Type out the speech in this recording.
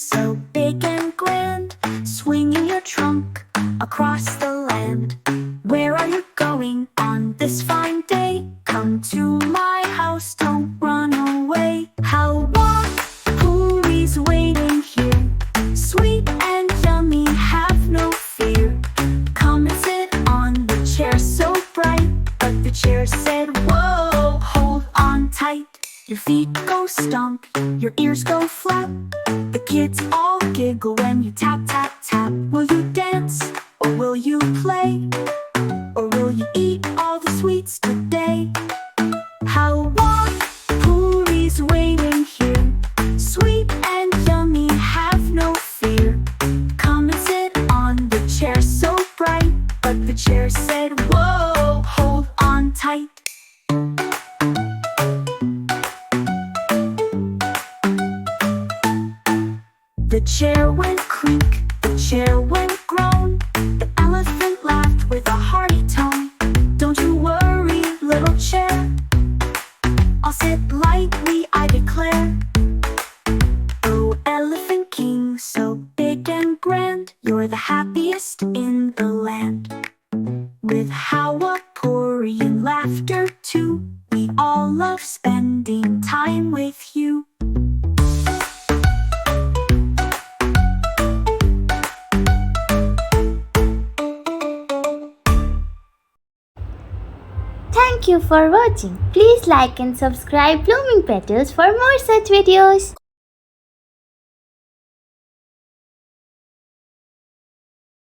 so big and grand, swinging your trunk across the land. Where are you going on this fine day? Come to my house, don't run away. How long? Puri's waiting here, sweet and yummy, have no fear. Come and sit on the chair so bright. But the chair said, whoa, hold on tight. Your feet go stomp, your ears go flap. The kids all giggle when you tap, tap, tap. Will you dance, or will you play? Or will you eat all the sweets today? How long? Puri's waiting here, sweet and yummy, have no fear. Come and sit on the chair so bright. But the chair said, whoa, hold on tight. The chair went creak, the chair went groan. The elephant laughed with a hearty tone. Don't you worry, little chair, I'll sit lightly, I declare. Oh, Elephant King, so big and grand, you're the happiest in the land. With Hawa, Puri, and laughter too, we all love spending time with you. Thank you for watching. Please like and subscribe Blooming Petals for more such videos.